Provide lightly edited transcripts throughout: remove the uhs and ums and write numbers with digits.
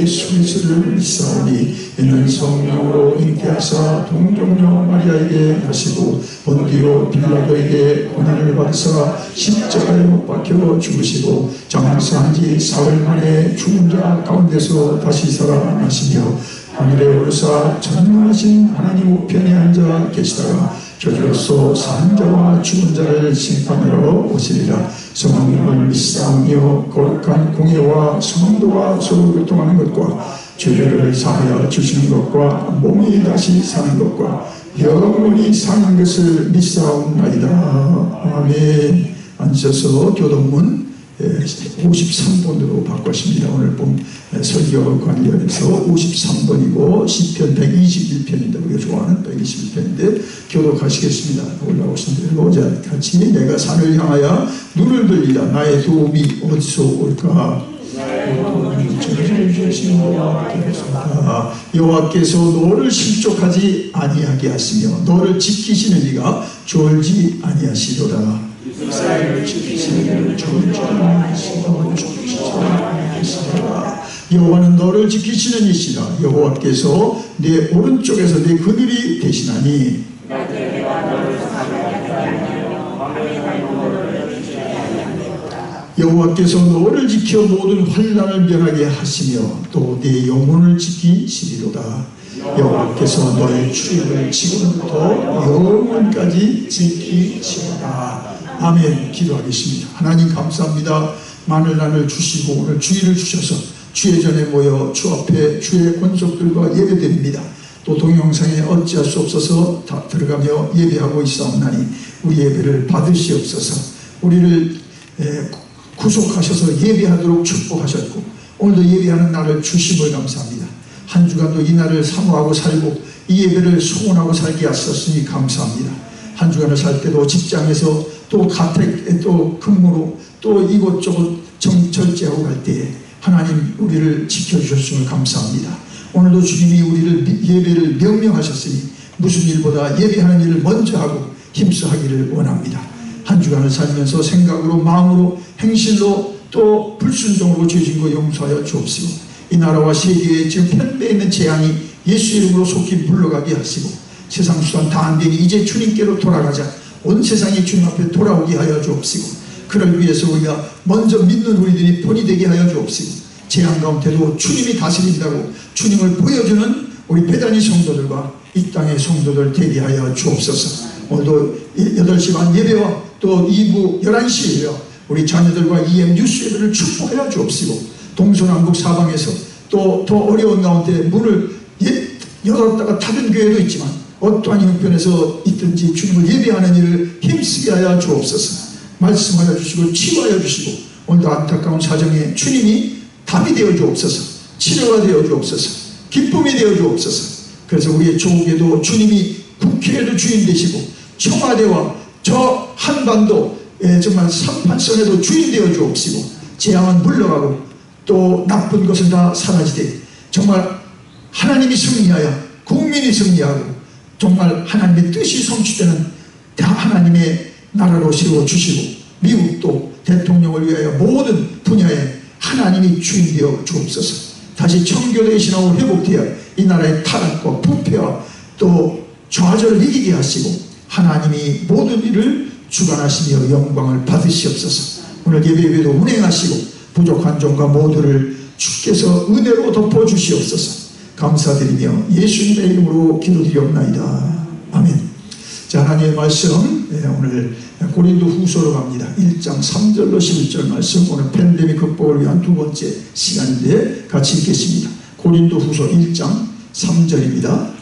예수 그리스도를 믿사오니 이는 성령으로 잉태하사 동정녀 마리아에게 하시고 본디오 빌라도에게 고난을 받으사 십자가에 못 박혀 죽으시고 장사한 지 사흘 만에 죽은 자 가운데서 다시 살아나시며 하늘에 오르사 전능하신 하나님 우편에 앉아 계시다가 저주로서 산 자와 죽은 자를 심판하러 오시리라. 성령을 믿사오며 거룩한 공예와 성도가 서로 교통하는 것과 죄를 사하여 주시는 것과 몸이 다시 사는 것과 영원히 사는 것을 믿사옵나이다. 아멘. 앉으셔서 교동문 53번으로 바꾸십니다. 오늘 본 설교 관련해서 53번이고 시편 121편인데 우리가 좋아하는 121편인데 교독하시겠습니다. 올라오신 대로 같이 내가 산을 향하여 눈을 들리라. 나의 도움이 어디서 올까? 여호와께서 너를 실족하지 아니하게 하시며 너를 지키시는 이가 졸지 아니하시도다. 이스라엘을 지키시는 이를 졸지 아니하시고 죽이시지 아니하시도다. 여호와는 너를 지키시는 이시라. 여호와께서 내 오른쪽에서 내 그늘이 되시나니 여호와께서 너를 지켜 모든 환난을 면하게 하시며 또 내 영혼을 지키시리로다. 여호와께서 너의 출입을 지금부터 영원까지 지키시리로다. 아멘. 기도하겠습니다. 하나님 감사합니다. 만을 주시고 오늘 주일을 주셔서 주의 전에 모여 주 앞에 주의 권속들과 예배드립니다. 또 동영상에 어찌할 수 없어서 다 들어가며 예배하고 있사옵나니 우리 예배를 받으시옵소서. 우리를 구속하셔서 예배하도록 축복하셨고 오늘도 예배하는 날을 주심을 감사합니다. 한 주간도 이 날을 사모하고 살고 이 예배를 소원하고 살게 하셨으니 감사합니다. 한 주간을 살 때도 직장에서 또 가택에 또 근무로 또 이곳저곳 절제하고 갈 때에 하나님 우리를 지켜주셨음을 감사합니다. 오늘도 주님이 우리를 예배를 명령하셨으니 무슨 일보다 예배하는 일을 먼저 하고 힘써 하기를 원합니다. 한 주간을 살면서 생각으로 마음으로 행실로 또 불순종으로 죄진 거 용서하여 주옵시고 이 나라와 세계에 지금 편배해 있는 재앙이 예수 이름으로 속히 물러가게 하시고 세상 수단 다 안되니 이제 주님께로 돌아가자. 온 세상이 주님 앞에 돌아오게 하여 주옵시고 그를 위해서 우리가 먼저 믿는 우리들이 본이 되게 하여 주옵시고 재앙 가운데도 주님이 다스린다고 주님을 보여주는 우리 배단위 성도들과 이 땅의 성도들 되게 하여 주옵소서. 오늘도 8시 반 예배와 또 2부 11시 예배와 우리 자녀들과 EM 뉴스 예배를 축복하여 주옵시고 동서남북 사방에서 또 더 어려운 가운데 문을 열었다가 닫은 교회도 있지만 어떠한 형편에서 있든지 주님을 예배하는 일을 힘쓰게 하여 주옵소서. 말씀하여 주시고 치유하여 주시고 오늘도 안타까운 사정에 주님이 답이 되어 주옵소서. 치료가 되어 주옵소서. 기쁨이 되어 주옵소서. 그래서 우리의 조국에도 주님이 국회에도 주인 되시고 청와대와 저 한반도 정말 삼판선에도 주인 되어 주옵시고 재앙은 물러가고 또 나쁜 것은 다 사라지되 정말 하나님이 승리하여 국민이 승리하고 정말 하나님의 뜻이 성취되는 하나님의 나라로 세워주시고 미국도 대통령을 위하여 모든 분야에 하나님이 주인 되어 주옵소서. 다시 청교도의 신앙으로 회복되어 이 나라의 타락과 부패와 또 좌절을 이기게 하시고 하나님이 모든 일을 주관하시며 영광을 받으시옵소서. 오늘 예배에도 운행하시고 부족한 종과 모두를 주께서 은혜로 덮어주시옵소서. 감사드리며 예수님의 이름으로 기도드리옵나이다. 아멘. 자, 하나님의 말씀 오늘 고린도 후서로 갑니다. 1장 3절로 11절 말씀. 오늘 팬데믹 극복을 위한 두 번째 시간인데 같이 읽겠습니다. 고린도 후서 1장 3절입니다.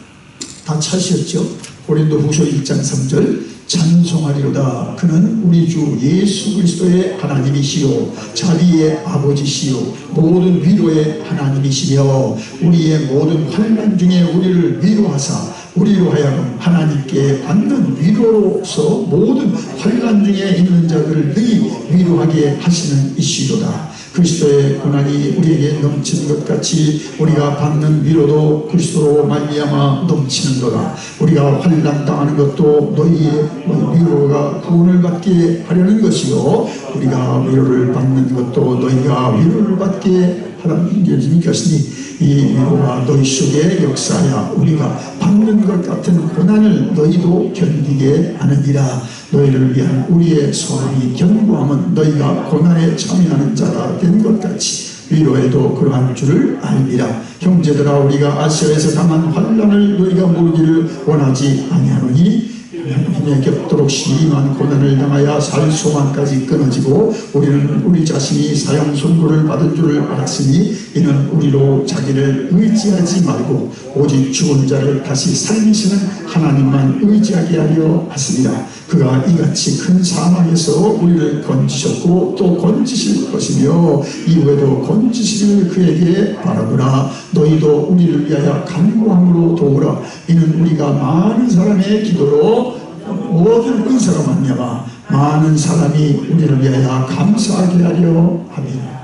다 찾으셨죠? 고린도 후서 1장 3절. 찬송하리로다. 그는 우리 주 예수 그리스도의 하나님이시요 자비의 아버지시요 모든 위로의 하나님이시며 우리의 모든 환난 중에 우리를 위로하사 우리로 하여금 하나님께 받는 위로로서 모든 환난 중에 있는 자들을 능히 위로하게 하시는 이시로다. 그리스도의 고난이 우리에게 넘치는 것 같이 우리가 받는 위로도 그리스도로 말미암아 넘치는 거다. 우리가 환난 당하는 것도 너희의 위로가 구원을 받게 하려는 것이요 우리가 위로를 받는 것도 너희가 위로를 받게 하라는 것이니 이 위로가 너희 속에 역사하여 우리가 받는 것 같은 고난을 너희도 견디게 하느니라. 너희를 위한 우리의 소원이 견고함은 너희가 고난에 참여하는 자가 된 것 같이 위로에도 그러한 줄을 알리라. 형제들아, 우리가 아시아에서 당한 환난을 너희가 모르기를 원하지 아니하노니 힘에 겹도록 심한 고난을 당하여 살 소망까지 끊어지고 우리는 우리 자신이 사형 선고를 받은 줄을 알았으니 이는 우리로 자기를 의지하지 말고 오직 죽은 자를 다시 살리시는 하나님만 의지하게 하려 하습니다. 그가 이같이 큰 사망에서 우리를 건지셨고 또 건지실 것이며 이후에도 건지시기를 그에게 바라보라. 너희도 우리를 위하여 간구함으로 도우라. 이는 우리가 많은 사람의 기도로 모든 은사로 말미암아 많은 사람이 우리를 위하여 감사하게 하려 합니다.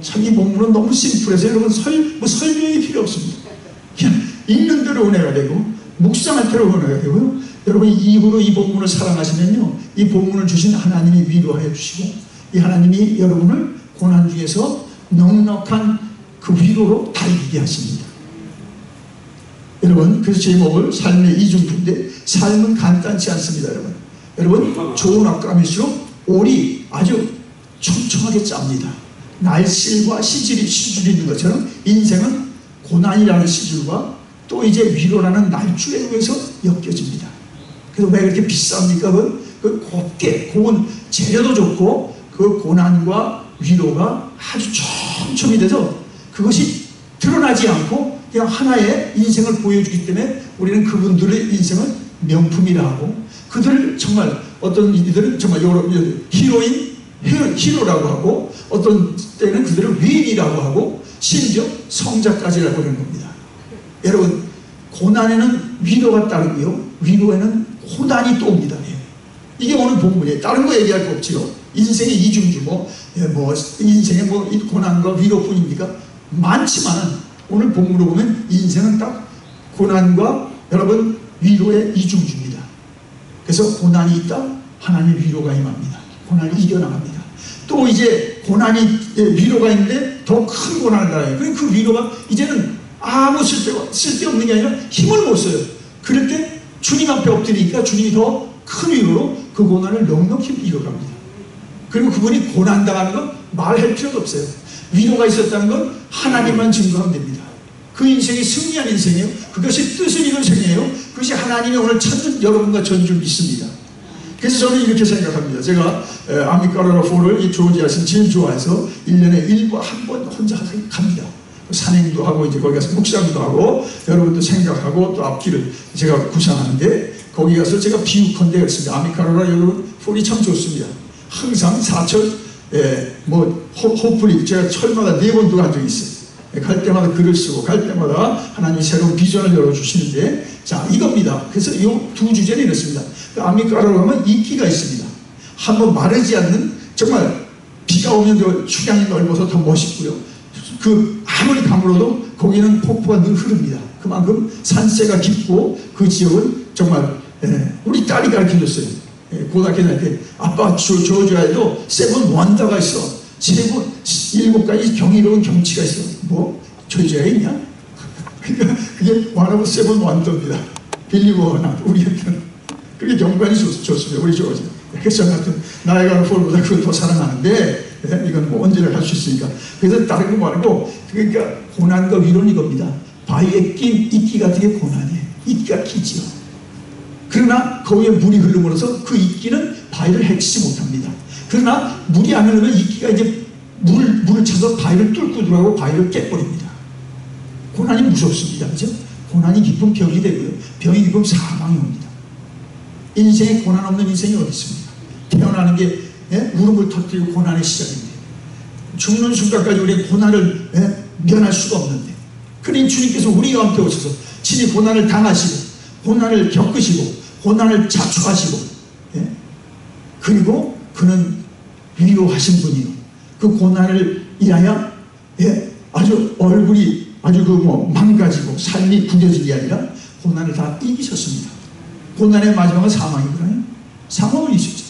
참 이 본문은 너무 심플해서 여러분 설명이 필요 없습니다. 그냥 읽는 대로 은혜가 되고 묵상할 대로 은혜가 되고요. 여러분 이후로 이 본문을 사랑하시면요, 이 본문을 주신 하나님이 위로하여 주시고 이 하나님이 여러분을 고난 중에서 넉넉한 그 위로로 달리게 하십니다. 여러분, 그래서 제목을 삶의 이중표인데 삶은 간단치 않습니다. 여러분 좋은 악감일수록 올이 아주 촘촘하게 짭니다. 날실과 시줄이 있는 것처럼 인생은 고난이라는 시줄과 또 이제 위로라는 날줄에 의해서 엮여집니다. 그래서 왜 그렇게 비쌉니까? 그 곱게 고운 재료도 좋고 그 고난과 위로가 아주 촘촘히 돼서 그것이 드러나지 않고 그냥 하나의 인생을 보여주기 때문에 우리는 그분들의 인생을 명품이라 하고 그들을 정말 어떤 이들은 정말 히로라고 하고 어떤 때는 그들을 위인이라고 하고 심지어 성자까지라고 하는 겁니다. 여러분 고난에는 위로가 따르고요, 위로에는 고난이 또 옵니다. 이게 오늘 본문이에요. 다른 거 얘기할 거 없지요. 인생의 이중주 인생의 고난과 위로뿐입니까? 많지만은 오늘 본문으로 보면 인생은 딱 고난과 여러분 위로의 이중주입니다. 그래서 고난이 있다, 하나님의 위로가 임합니다. 고난을 이겨나갑니다. 또 이제 고난이 위로가 있는데 더 큰 고난을 당해요. 그 위로가 이제는 아무 쓸데없는 게 아니라 힘을 못 써요. 그럴 때 주님 앞에 엎드리니까 주님이 더 큰 위로로 그 고난을 넉넉히 이겨갑니다. 그리고 그분이 고난당하는 건 말할 필요도 없어요. 위로가 있었다는 건 하나님만 증거하면 됩니다. 그 인생이 승리한 인생이에요. 그것이 뜻을 이룬 생이에요. 그것이 하나님이 오늘 찾는 여러분과 전 줄 믿습니다. 그래서 저는 이렇게 생각합니다. 제가 아미카라라 4를 이 조지아에서 제일 좋아해서 1년에 한 번 혼자 갑니다. 산행도 하고 이제 거기 가서 묵상도 하고 여러분도 생각하고 또 앞길을 제가 구상하는데 거기 가서 제가 비유컨대 그랬습니다. 아미카라라 여러분 4이 참 좋습니다. 항상 사철 호프리 제가 철마다 4번도 간 적이 있어요. 갈 때마다 글을 쓰고 갈 때마다 하나님이 새로운 비전을 열어주시는데 자 이겁니다. 그래서 이 두 주제는 이렇습니다. 아미카라라고 하면 이끼가 있습니다. 한번 마르지 않는 정말 비가 오면 축양이 넓어서 더 멋있고요. 그 아무리 가물어도 거기는 폭포가 늘 흐릅니다. 그만큼 산세가 깊고 그 지역은 정말 우리 딸이 가르쳐줬어요. 고등학교 다닐 때 아빠 조지아에도 세븐 원더가 있어. 7가지 경이로운 경치가 있어. 뭐 조지아에 있냐? 그러니까 그게 one of seven wonder입니다. 빌리버나 우리한테는 그게 경관이 좋습니다. 우리 조지아. 그래서 하여튼 나이아가라 폴보다 그걸 더 사랑하는데 이건 뭐 언제나 갈 수 있으니까. 그래서 다른 거 말고 그러니까 고난과 위로는 이겁니다. 바위에 낀 이끼 같은 게 고난이에요. 이끼가 끼지요. 그러나 거기에 물이 흘러물어서 그 이끼는 바위를 해치지 못합니다. 그러나 물이 안 흐르면 이끼가 이제 물을 차서 바위를 뚫고 들어가고 바위를 깨버립니다. 고난이 무섭습니다. 그렇죠? 고난이 깊으면 병이 되고요. 병이 깊으면 사망이 옵니다. 인생에 고난 없는 인생이 어디 있습니까? 태어나는 게 울음을 터뜨리고 고난의 시작입니다. 죽는 순간까지 우리의 고난을 면할 수가 없는데 그러니 주님께서 우리 가운데 오셔서 친히 고난을 당하시고 고난을 겪으시고 고난을 자초하시고 그리고 그는 위로하신 분이요. 그 고난을 인하여 아주 얼굴이 아주 망가지고 삶이 구겨진 게 아니라 고난을 다 이기셨습니다. 고난의 마지막은 사망이거든요. 사망을 이기셨죠.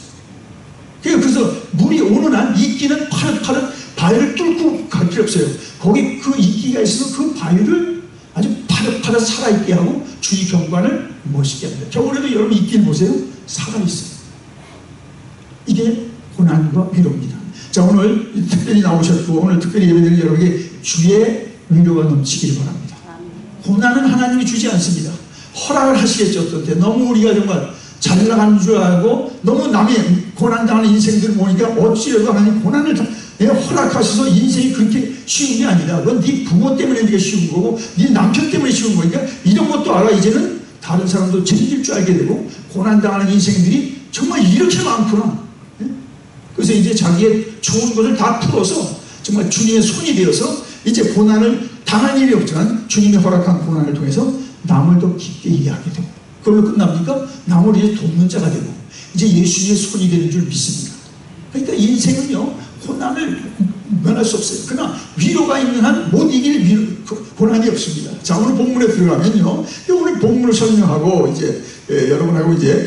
그래서 물이 오는 한 이끼는 파릇파릇 바위를 뚫고 갈 필요 없어요. 거기 그 이끼가 있으면 그 바위를 아주 파릇파릇 살아있게 하고 주의 경관을 멋있게 합니다. 겨울에도 여러분 이끼를 보세요. 살아있어요. 이게 고난과 위로입니다. 자, 오늘 특별히 나오셨고 오늘 특별히 예배드리는 여러분에게 주의 위로가 넘치기를 바랍니다. 고난은 하나님이 주지 않습니다. 허락을 하시겠죠. 어떤 때 너무 우리가 정말 잘 나가는 줄 알고 너무 남의 고난당하는 인생들을 보니까 어찌해도 하나님 고난을 허락하셔서 인생이 그렇게 쉬운 게 아니다. 그건 네 부모 때문에 네가 쉬운 거고 네 남편 때문에 쉬운 거니까 이런 것도 알아. 이제는 다른 사람도 챙길 줄 알게 되고 고난당하는 인생들이 정말 이렇게 많구나. 그래서 이제 자기의 좋은 것을 다 풀어서 정말 주님의 손이 되어서 이제 고난을 당할 일이 없지만 주님이 허락한 고난을 통해서 남을 더 깊게 이해하게 되고 그걸로 끝납니까? 남을 이제 돕는 자가 되고 이제 예수님의 손이 되는 줄 믿습니다. 그러니까 인생은요 고난을 면할 수 없어요. 그러나 위로가 있는 한 못 이길 고난이 없습니다. 자, 오늘 본문에 들어가면요 오늘 본문을 설명하고 이제 여러분하고 이제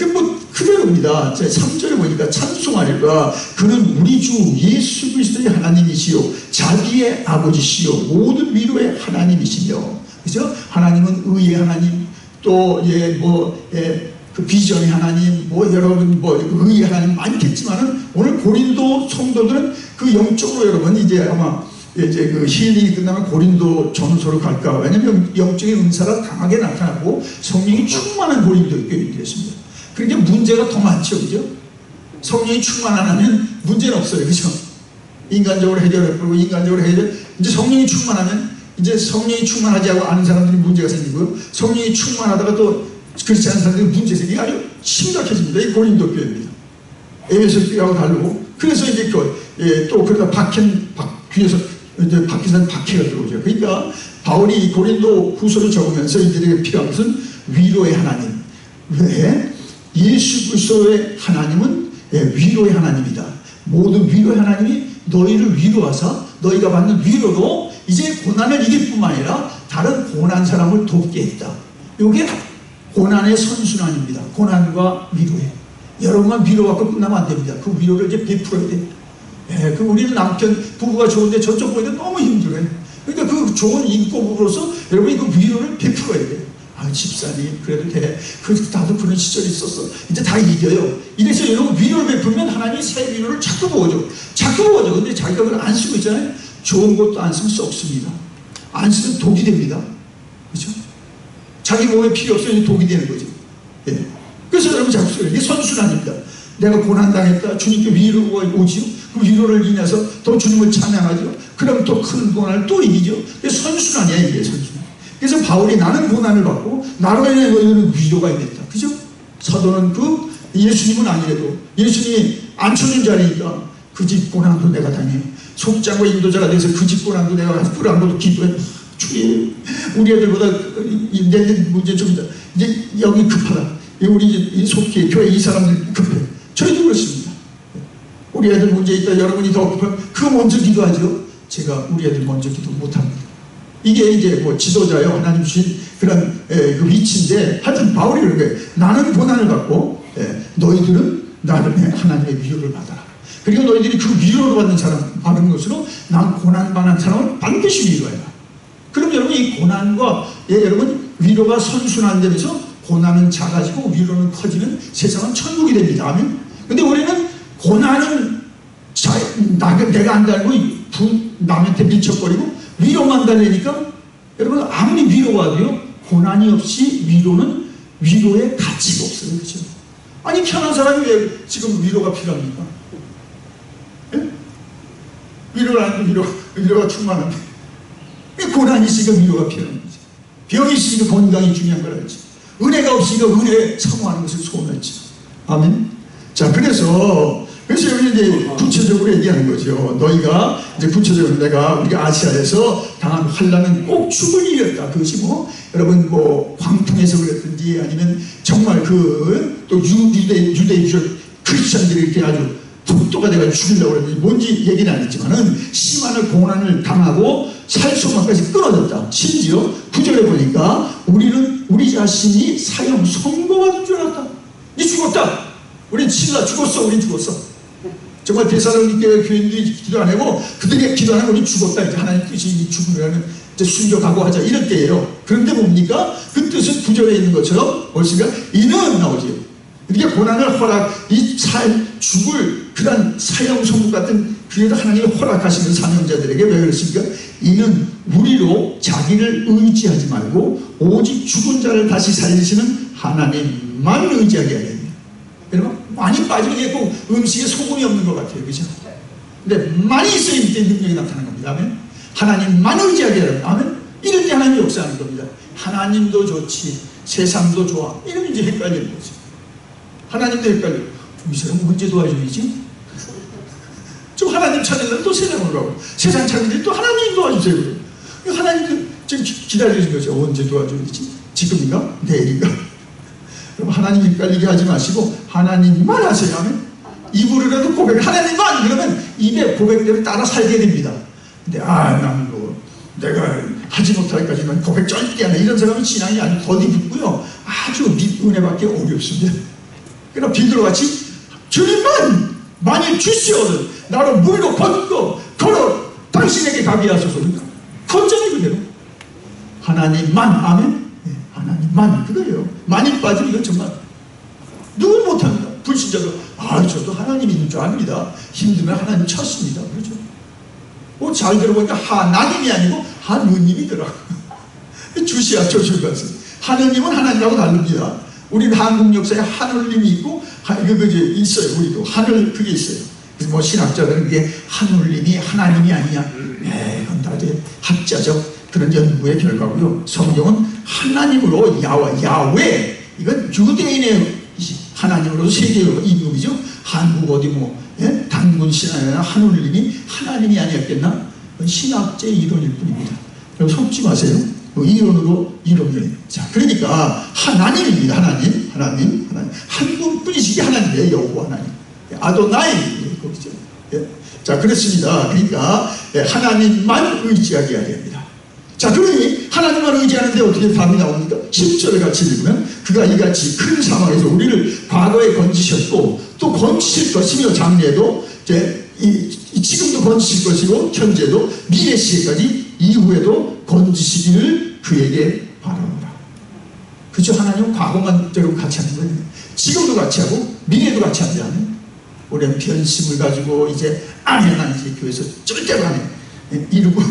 그대로입니다. 3절에 보니까 찬송하리라 그는 우리 주 예수 그리스도의 하나님이시요 자비의 아버지시요 모든 위로의 하나님이시며 그죠? 하나님은 의의 하나님 또 그 비전의 하나님 여러분 의의 하나님 많겠지만은 오늘 고린도 성도들은 그 영적으로 여러분 이제 아마 이제 그 힐링이 끝나면 고린도 전서로 갈까. 왜냐면 영적인 은사가 강하게 나타나고 성령이 충만한 고린도 교인이 됐습니다. 그러니까 문제가 더 많죠. 그죠? 성령이 충만 안 하면 문제는 없어요. 그죠? 인간적으로 해결해버리고 인간적으로 이제 성령이 충만하면 이제 성령이 충만하지 않고 아는 사람들이 문제가 생기고요. 성령이 충만하다가 또 그렇지 않은 사람들이 문제 생기고 아주 심각해집니다. 이 고린도 교회입니다. 에베소 교회하고 다르고 그래서 이제 또 그러다 귀에서 이제 박히산 박해가 들어오죠. 그러니까 바울이 고린도 후서를 적으면서 이들에게 필요한 것은 위로의 하나님. 왜? 예수 그리스도의 하나님은 위로의 하나님이다. 모든 위로의 하나님이 너희를 위로하사 너희가 받는 위로로 이제 고난을 이길 뿐만 아니라 다른 고난 사람을 돕게 했다. 이게 고난의 선순환입니다. 고난과 위로에 여러분만 위로받고 끝나면 안 됩니다. 그 위로를 이제 베풀어야 됩니다. 그 우리는 남편 부부가 좋은데 저쪽 보니까 너무 힘들어요. 그러니까 그 좋은 인꼬부로서 여러분이 그 위로를 베풀어야 돼요. 아, 집사님 그래도 돼. 나도 그런 시절이 있었어. 이제 다 이겨요. 이래서 여러분 위로를 베풀면 하나님이 새 위로를 자꾸 부어줘. 근데 자기가 그걸 안 쓰고 있잖아요. 좋은 것도 안 쓰면 썩습니다. 안 쓰면 독이 됩니다. 그렇죠? 자기 몸에 필요 없으면 독이 되는 거죠. 예. 그래서 여러분 자꾸 써요. 이게 선순환입니다. 내가 고난당했다. 주님께 위로가 오지요. 그 위로를 인해서 더 주님을 찬양하죠. 그럼 또 큰 고난을 또 이기죠. 이게 선순환이야. 이게 선순환. 그래서 바울이 나는 고난을 받고 나로 인해 너희는 위로가 있겠다. 그죠? 사도는 예수님은 아니래도 예수님이 앉혀준 자리니까 그 집 고난도 내가 당해. 속장과 인도자가 돼서 그 집 고난도 내가 불안고도 기도해. 주님 우리 애들보다 내 문제 좀 이제 여기 급하다. 우리 이 속기 교회 이 사람들 급해. 저희도 그렇습니다. 우리 애들 문제 있다. 여러분이 더 급하면 그거 먼저 기도하죠. 제가 우리 애들 먼저 기도 못합니다. 이게 이제 지도자요 하나님 주신 그런 그 위치인데 하여튼 바울이 그런 거예요. 나는 고난을 받고 너희들은 나름의 하나님의 위로를 받아라. 그리고 너희들이 그 위로를 받는 사람 받은 것으로 난 고난받는 사람을 반드시 위로해라. 그럼 여러분 이 고난과 여러분 위로가 선순환되면서 고난은 작아지고 위로는 커지면 세상은 천국이 됩니다. 아멘. 근데 우리는 고난은 내가 안 달고 남한테 미쳐버리고 위로만 달래니까 여러분 아무리 위로가 돼요 고난이 없이 위로는 위로의 가치가 없어요. 그렇죠? 아니 편한 사람이 왜 지금 위로가 필요합니까? 예? 위로가 아니고 위로가 충만한데 고난이 있으니까 위로가 필요한 거죠. 병이 있으니까 건강이 중요한 거라지. 은혜가 없으니까 은혜 사모하는 것을 소원했지. 아멘. 자, 그래서 여기 이제 구체적으로 얘기하는 거죠. 너희가 이제 구체적으로 우리가 아시아에서 당한 환난은 꼭 죽을 일이었다. 그것이 여러분 광풍에서 그랬든지 아니면 정말 또 유대인들 크리스천들이 이렇게 아주 독도가 돼가지고 죽이려고 그랬는지 뭔지 얘기는 안 했지만은 심한 고난을 당하고 살소망까지 끊어졌다. 심지어 9절에 보니까 우리 자신이 사형 선고받은 줄 알았다. 니 죽었다. 우린 죽었어. 우린 죽었어. 정말 데살로니가 교인들이 기도 안 하고 그들이 기도 안 하고 우리 죽었다. 이제 하나님 뜻이 이 죽으면은 이제 순교 각오하자. 이럴 때예요. 그런데 뭡니까? 그 뜻은 구절에 있는 것처럼 벌써 이는 나오지요. 이렇게 고난을 이 죽을 그런 사형 선고 같은 그래도 하나님이 허락하시는 사명자들에게 왜 그렇습니까? 이는 우리로 자기를 의지하지 말고 오직 죽은 자를 다시 살리시는 하나님만 의지하게 하려 합니다. 여러분 많이 빠지면 이게 꼭 음식에 소금이 없는 것 같아요. 그렇죠? 근데 많이 있어야 이때 능력이 나타나는 겁니다. 아멘. 하나님만 의지하게 하려 아멘. 이럴 때 하나님이 역사하는 겁니다. 하나님도 좋지 세상도 좋아. 이러면 이제 헷갈리는 거죠. 하나님도 헷갈려. 이 사람 언제 도와줘야지? 좀 하나님 찾으려면 또 세상으로 가고 세상 찾으려면 또 하나님 도와주세요. 하나님도 지금 기다리는 거죠. 언제 도와줘야지? 지금인가? 내일인가? 그럼 하나님 헷갈리게 하지 마시고 하나님만 하세요. 하면 입으로라도 고백 하나님만 그러면 입에 고백대로 따라 살게 됩니다. 근데 나는 뭐 내가 하지 못할까지만 고백 짧게 하네 이런 사람은 신앙이 아주 더디붙고요. 아주 은혜받기 어렵습니다. 그러나 비둘기같이 주님만 만일 주시오는 나를 물로 걷고 걸어 당신에게 가게 하소서. 컨정이 그대로 하나님만 아멘. 네, 하나님만 그거예요. 많이 빠지면 이건 정말 누군 못합니다. 불신자도 저도 하나님 있는 줄 압니다. 힘들면 하나님 찾습니다. 그렇죠? 잘 들어보니까 하나님이 아니고 하느님이더라. 주시야 저줄 가서 하느님은 하나님하고 다릅니다. 우리는 한국 역사에 하늘님이 있고 있어요. 우리도 하늘 그게 있어요. 그래서 뭐 신학자들은 그게 하늘님이 하나님이 아니냐. 이건 다 학자적 그런 연구의 결과고요. 성경은 하나님으로 야외 이건 유대인의 하나님으로 세계의 임금이죠. 한국 어디 단군 신하나 하늘님이 하나님이 아니었겠나? 신학제의 이론일 뿐입니다. 속지 마세요. 이론이에요. 자, 그러니까 하나님입니다. 하나님 한 분뿐이시게 하나님이에요. 여호와 하나님 아도나이 거기죠. 자, 그렇습니다. 그러니까 하나님만 의지하게 해야 됩니다. 자, 그러니 하나님만 의지하는데 어떻게 답이 나옵니까? 10절을 같이 읽으면 그가 이같이 큰 사망에서 우리를 과거에 건지셨고 또 건지실 것이며 장래에도 지금도 건지실 것이고 현재도 미래 시대까지 이후에도 건지시기를 그에게 바라노라. 그죠? 하나님은 과거만 여러분 같이 하는 거예요. 지금도 같이 하고 미래도 같이 한다. 우리는 변심을 가지고 이제 난 이제 교회에서 절대로 안 해. 이러고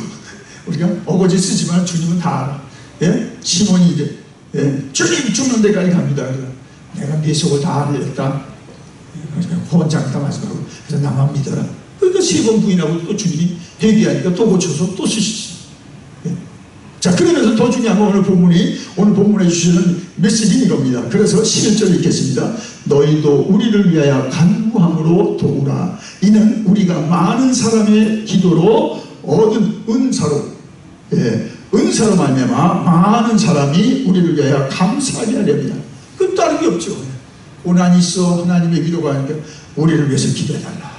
우리가 어거지 쓰지만 주님은 다 알아. 시몬이 이제 주님 죽는 데까지 갑니다. 내가 네 속을 다 알렸다. 호언장다 마지막으로 그래서 나만 믿어라. 그러니까 3번 부인하고 또 주님이 회개하니까 또 고쳐서 또 쓰시죠. 자, 그러면서 더 중요한 건 오늘 본문에 주시는 메시지인 겁니다. 그래서 11절 읽겠습니다. 너희도 우리를 위하여 간구함으로 도우라. 이는 우리가 많은 사람의 기도로 얻은 은사로 은사로 말미암아 많은 사람이 우리를 위하여 감사하게 하렵니다. 그 다른 게 없죠. 고난이 있어 하나님의 위로가 하니까 우리를 위해서 기도해달라.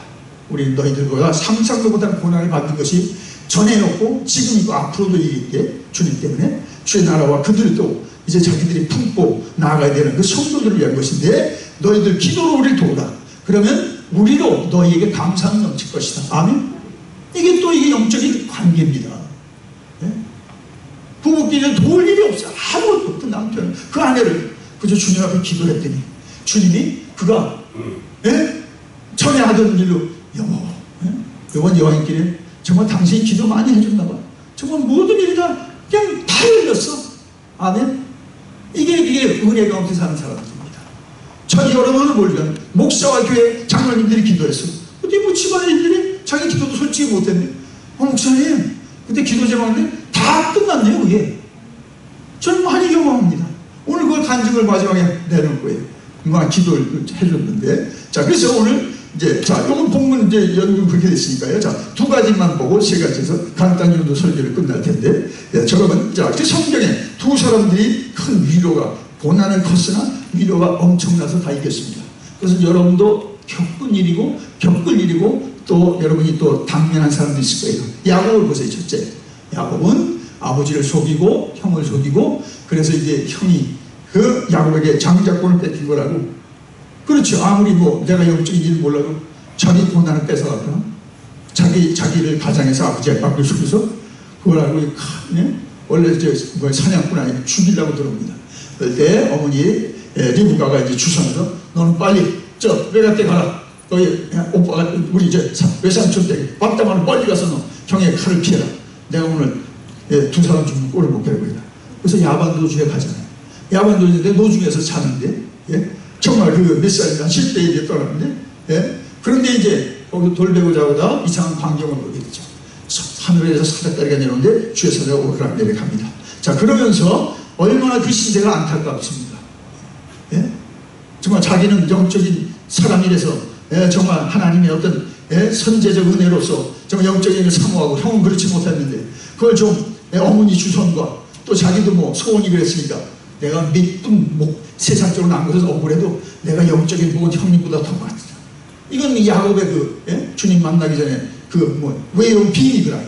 우리는 너희들보다 상상도 못한 고난을 받는 것이 전해놓고 지금이고 앞으로도 이게 주님 때문에 주의 나라와 그들도 이제 자기들이 품고 나아가야 되는 그 성도들을 위한 것인데 너희들 기도로 우리를 도우라. 그러면 우리로 너희에게 감사는 넘칠 것이다. 아멘. 이게 또 이게 영적인 관계입니다. 부부끼리는 도울 일이 없어. 아무것도 없던 남편 그 아내를 그저 주님 앞에 기도했더니 주님이 그가 전에 하던 일로 이번 여행길에 정말 당신이 기도 많이 해줬나봐. 정말 모든 일이 다 그냥 다 열렸어. 아멘. 이게 은혜 가운데 사는 사람들입니다. 전 여러분을 모르면 목사와 교회 장로님들이 기도했어. 근데 뭐 집안일들이 자기 기도도 솔직히 못했네. 목사님 그때 기도 제목인데 다 끝났네요. 그게 저는 많이 경험합니다. 오늘 그걸 간증을 마지막에 내놓을 거예요. 막 기도를 해줬는데 자, 그래서 오늘 이제 이건 본문 이제 연구 그렇게 됐으니까요. 자, 2가지만 보고 3가지에서 간단히 정도 설교를 끝날 텐데 여러분 그 성경에 두 사람들이 큰 위로가 고난은 컸으나 위로가 엄청나서 다 이겼습니다. 그래서 여러분도 겪을 일이고 또 여러분이 또 당면한 사람도 있을 거예요. 야곱을 보세요. 첫째, 야곱은 아버지를 속이고 형을 속이고 그래서 이제 형이 그 야곱에게 장자권을 뺏긴 거라고. 그렇죠. 아무리 뭐 내가 영적인 일을 몰라도 자기 고난을 뺏어갔다. 자기를 가장해서 아버지의 막을 속에서 그걸 알고 예? 원래 뭐 사냥꾼 아니고 죽이려고 들어옵니다. 그때 어머니 리브가가 이제 주선해서 너는 빨리 저 외갓댁 가라. 너희 오빠가 우리 이제 외삼촌 댁 왔다만 빨리 가서 너 형의 칼을 피해라. 내가 오늘 두 사람 죽는 꼴을 못 배우거든. 그래서 야반도주에 가잖아요. 야반도주인데 노중에서 자는데 예? 정말 그 몇 살이나 10대에 이제 떠났는데 예? 그런데 이제 거기서 돌베고 자고다 이상한 광경을 보게 되죠. 하늘에서 사닥다리가 내려오는데 주의 사자가 오르락 내려갑니다. 자, 그러면서 얼마나 그 신세가 안타깝습니다. 예? 정말 자기는 영적인 사람이라서 예? 정말 하나님의 어떤 예? 선제적 은혜로서 정말 영적인 일을 사모하고 형은 그렇지 못했는데 그걸 좀 예? 어머니 주선과 또 자기도 뭐 소원이 그랬으니까 내가 밑분 세상적으로 난 것은 억울해도 내가 영적인 부분 형님보다 더 많다. 이건 야곱의 그 예? 주님 만나기 전에 그 뭐 외로운 비밀이더라.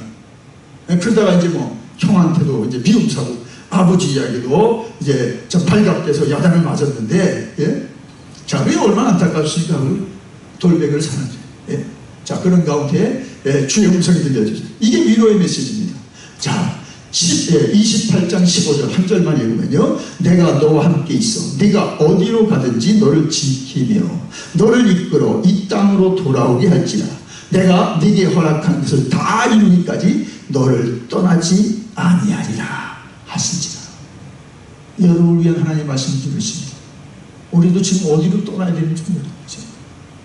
예? 그러다가 이제 뭐 형한테도 이제 미움 사고 아버지 이야기도 이제 좀 발각돼서 야단을 맞았는데 예? 자, 그게 얼마나 안타깝습니까? 그 돌베개를 사는데 예? 자, 그런 가운데 예? 주의 음성이 들려주죠. 이게 위로의 메시지입니다. 자, 28장 15절 한 절만 읽으면요. 내가 너와 함께 있어. 네가 어디로 가든지 너를 지키며 너를 이끌어 이 땅으로 돌아오게 할지라. 내가 네게 허락한 것을 다 이루기까지 너를 떠나지 아니하리라 하신지라. 여러분을 위한 하나님의 말씀을 들으십니다. 우리도 지금 어디로 떠나야 되는지 모르겠죠.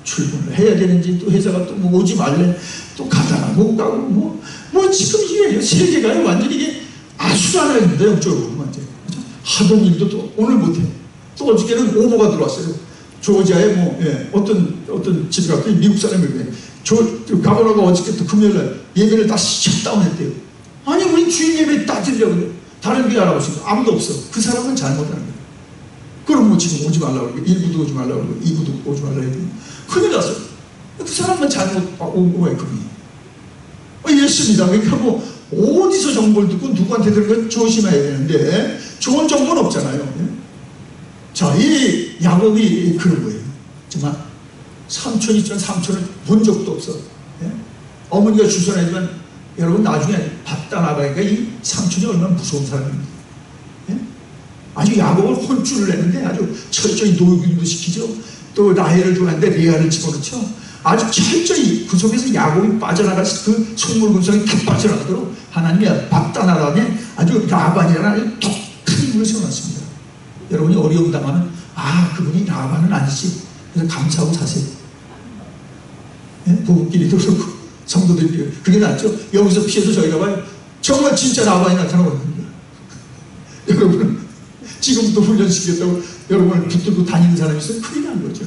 출근을 해야 되는지 또 회사가 또 뭐 오지 말래 또 가다가 못 가고 뭐 지금 이게 세계가 완전히 이게 아수라장입니다. 영적으로 완전히 하던 일도 또 오늘 못해. 또 어저께는 오모가 들어왔어요. 조지아에 뭐 예, 어떤 집에 갔더니 미국 사람이 가보라고 어저께 또 금요일날 예배를 다 셧다운했대요. 아니 우리 주일 예배 다 드리려고 그래. 다른 게 알아보시면 아무도 없어. 그 사람은 잘못하는 거예요. 그럼 뭐 지금 오지 말라고 그러고 1부도 오지 말라고 그러고 2부도 오지 말라고 그러고 큰일 났어요. 그 사람만 잘못 온 거예요. 그게 예수입니다. 그러니까 뭐 어디서 정보를 듣고 누구한테 들은 건 조심해야 되는데 좋은 정보는 없잖아요. 자, 이 야곱이 그런 거예요. 정말 삼촌이 있지만 삼촌을 본 적도 없어. 어머니가 주선하지만 여러분 나중에 봤다 나가니까 이 삼촌이 얼마나 무서운 사람입니다. 아주 야곱을 혼쭐을 내는데 아주 철저히 노역도 시키죠. 또 라헬을 좋아하는데 레아를 집어넣죠. 아주 철저히 그 속에서 야곱이 빠져나갈 그 속물 근성이 다 빠져나가도록 하나님이 봤다 나가니 아주 라반이라는 아주 독한 인물을 세워놨습니다. 여러분이 어려움 당하면 아 그분이 라반은 아니지. 그래서 감사하고 사세요. 부부끼리도 그렇고 성도들끼리 그게 낫죠. 여기서 피해서 저희가 봐요. 정말 진짜 라반이 나타나거든요. 여러분 지금부터 훈련시키겠다고 여러분을 붙들고 다니는 사람이 있어요. 큰일 난 거죠.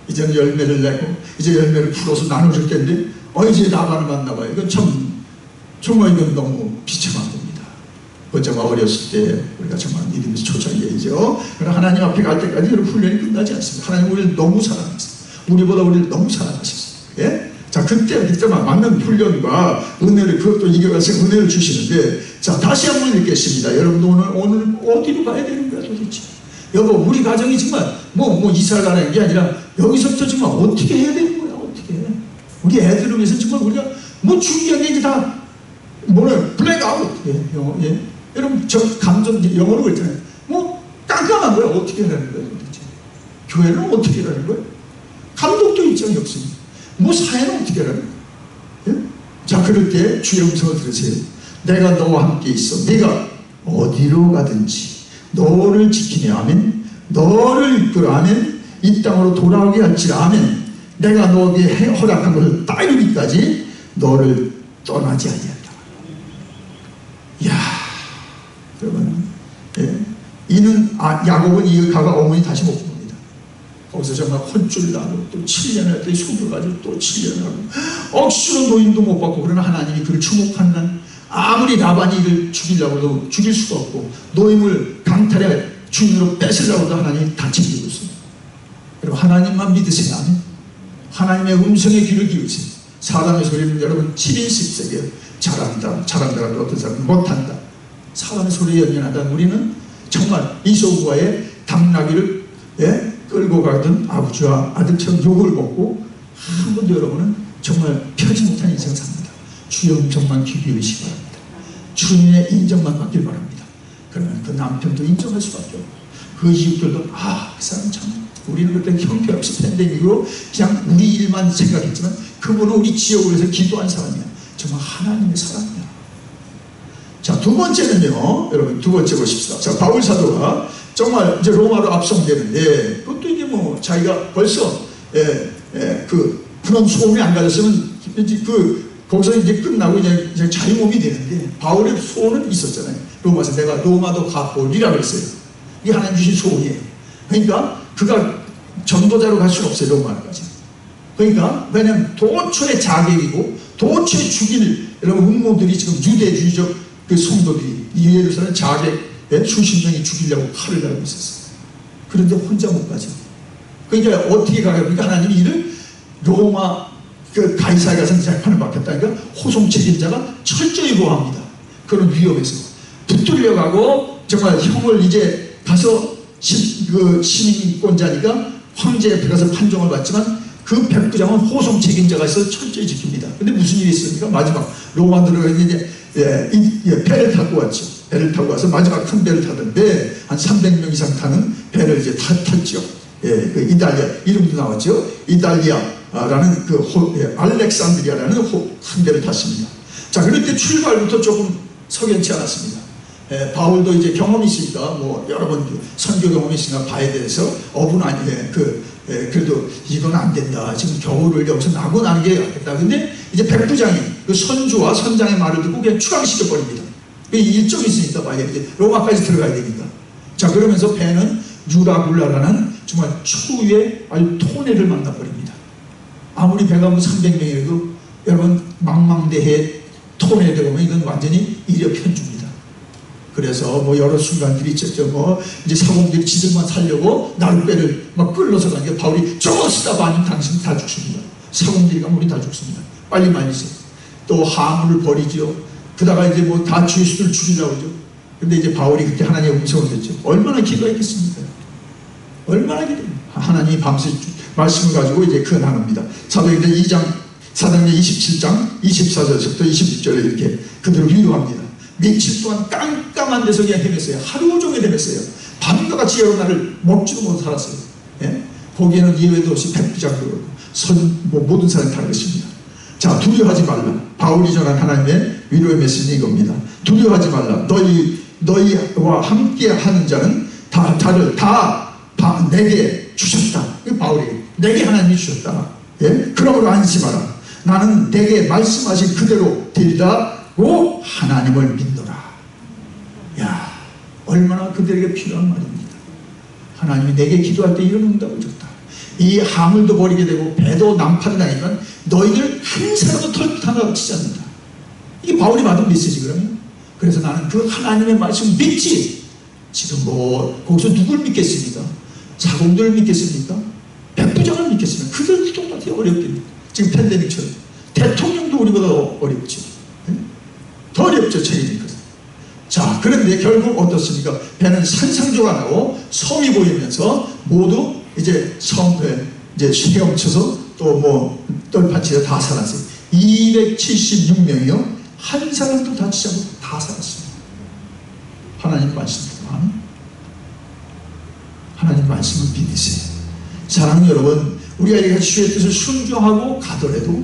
이제는 열매를 내고 이제 열매를 풀어서 나눠줄 텐데 이제 라반을 만나봐요. 이건 정말 이건 너무 비참한 겁니다. 그건 정말 어렸을 때 우리가 정말 믿음에서 초창기이죠. 그러나 하나님 앞에 갈 때까지 여러분 훈련이 끝나지 않습니다. 하나님 우리를 너무 사랑하셨어요. 우리보다 우리를 너무 사랑하셨어요. 예? 자, 그때만 맞는 훈련과 은혜를 그것도 이겨가서 은혜를 주시는데 자, 다시 한번 읽겠습니다. 여러분도 오늘 어디로 가야 되는 거야 도대체? 여보, 우리 가정이 정말 뭐 이사를 가는 게 아니라 여기서부터 정말 어떻게 해야 되는 거야? 어떻게 해? 우리 애들을 위해서 정말 우리가 뭐 중요한 게 이제 다 뭐는 블랙아웃. 예? 여러분 저 감정 영어로 그랬잖아요. 뭐 깜깜한 거야. 어떻게 하라는 거야 도대체? 교회는 어떻게 하라는 거야? 감독도 입장이 없습니다. 뭐 사회는 어떻게 하라는 거야? 예? 자, 그럴 때 주의 음성을 들으세요. 내가 너와 함께 있어. 네가 어디로 가든지 너를 지키며 아멘. 너를 이끌어 아멘. 이 땅으로 돌아오게 할지라 아멘. 내가 너에게 허락한 것을 다 이루기까지 너를 떠나지 아니한다. 이야, 여러분, 예. 이는 야곱은 이어가가 어머니 다시 못 봅니다. 거기서 정말 혼쭐 나고 또 7년을 했더니 속여가지고 또 7년을 하고 억수로 노임도 못 받고 그러나 하나님이 그를 주목하는 한 아무리 라반이 이를 죽이려고 해도 죽일 수가 없고 노임을 강탈해 주인으로 뺏으려고 해도 하나님이 다 챙기고 있습니다. 여러분 하나님만 믿으세요. 아멘. 하나님의 음성에 귀를 기울이세요. 사람의 소리는 여러분 7인 10세계 잘한다 하는데 어떤 사람은 못한다. 사람의 소리에 연연하다. 우리는 정말 이소구와의 당나귀를 끌고 가던 아버지와 아들처럼 욕을 먹고 한 번도 여러분은 정말 펴지 못한 인생 삽니다. 주의 음성만 귀 기울이시기 바랍니다. 주님의 인정만 받길 바랍니다. 그러면 그 남편도 인정할 수밖에 없고 그 이웃들도 그 사람 참 우리는 그때 형편없이 팬데믹으로 그냥 우리 일만 생각했지만 그분은 우리 지역을 위해서 기도한 사람이야. 정말 하나님의 사람이야. 자, 두 번째는요, 여러분 두 번째 보십시다. 자, 바울 사도가 정말 이제 로마로 압송되는데 그것도 이제 뭐 자기가 벌써 그런 소원이 안 가졌으면 이제 거기서 이제 끝나고 이제 자유 몸이 되는데 바울의 소원은 있었잖아요. 로마에서 내가 로마도 가보리라 그랬어요. 이게 하나님 주신 소원이에요. 그러니까 그가 전도자로 갈 수는 없어요. 로마까지. 그러니까 왜냐하면 도처의 자객이고 도처에 죽일 여러분 음모들이 지금 유대주의적 그 성도들이 이 예루살렘 자객 수십 명이 죽이려고 칼을 달고 있었어요. 그런데 혼자 못 가죠. 그러니까 어떻게 가요? 그러니까 하나님이 이를 로마 그 가이사에 가서 재판을 받겠다니까 호송 책임자가 철저히 보호합니다. 그런 위협에서 붙들려 가고 정말 형을 이제 가서 시민권자니까 황제 앞에 가서 판정을 받지만 그 백부장은 호송 책임자가 있어서 철저히 지킵니다. 근데 무슨 일이 있습니까? 마지막 로마 들어가서 배를 타고 왔죠. 배를 타고 와서 마지막 큰 배를 타던데 한 300명 이상 타는 배를 이제 탔죠. 그 이달리아 이름도 나왔죠. 이달리아라는 알렉산드리아라는 큰 배를 탔습니다. 자, 그럴 때 출발부터 조금 석연치 않았습니다. 바울도 이제 경험이 있으니까 뭐 여러 번 선교 경험이 있으니까 바에 대해서 그래도 이건 안 된다. 지금 겨울을 여기서 나고 나는 게 낫겠다. 근데 이제 백부장이 그 선주와 선장의 말을 듣고 그냥 추방시켜버립니다. 일정이 있으니까 바에 이제 로마까지 들어가야 되니까. 자, 그러면서 배는 유라굴라라는 정말 초유의 아주 토네를 만나버립니다. 아무리 배가 뭐 300명이라도 여러분 망망대해 토네에 들어오면 이건 완전히 이력 편주입니다. 그래서 뭐 여러 순간들이 있었죠. 뭐 이제 사공들이 지들만 살려고 나룻배를 막 끌러서 가니까 바울이 저거 쓰다 봐면 당신 다 죽습니다. 사공들이 가면 우리 다 죽습니다. 빨리 말리세요. 또 하물을 버리죠. 그다가 이제 뭐 다 죄수들 죽이려고 하죠. 근데 이제 바울이 그때 하나님의 음성을 듣죠. 얼마나 기도했겠습니까? 얼마나 기도. 하나님이 밤새 말씀을 가지고 이제 그 나눕니다. 사도행전 2장, 사도행전 27장 24절부터 26절에 이렇게 그들을 위로합니다. 며칠 동안 깜깜한 데서 그냥 헤맸어요. 하루 종일 헤맸어요. 밤과 같이 여러 날을 먹지도 못하고 살았어요. 예? 거기에는 예외도 없이 백부장도 모든 사람이 다 그랬습니다. 자, 두려워하지 말라. 바울이 전한 하나님의 위로의 메시지는 이겁니다. 두려워하지 말라. 너희와 함께 하는 자는 다를 내게 주셨다. 바울이 내게 하나님이 주셨다. 예? 그러므로 안심하라. 나는 내게 말씀하신 그대로 되리라고 하나님을 믿노라. 야, 얼마나 그들에게 필요한 말입니다. 하나님이 내게 기도할 때 이런 응답을 줬다. 이 하물도 버리게 되고 배도 난판당하니까 너희들 한 사람도 털끝 하나 놓치지 않는다. 이게 바울이 받은 메시지 그러면. 그래서 나는 그 하나님의 말씀 믿지. 지금 뭐 거기서 누굴 믿겠습니까? 자공들을 믿겠습니까? 백부장을 믿겠습니까? 그들 똑같이 어렵겠습니다. 지금 팬데믹처럼 대통령도 우리보다 어렵죠. 더 어렵죠. 책임질 것은. 자, 그런데 결국 어떻습니까? 배는 산상조가 나고 섬이 보이면서 모두 이제 섬에 이제 헤엄쳐서 또 뭐 떨판치에 다 살았어요. 276명이요. 한 사람도 다치지 않고 다 살았습니다. 하나님 말씀입니다. 하나님 말씀을 믿으세요. 사랑하는 여러분, 우리가 주의 뜻을 순종하고 가더라도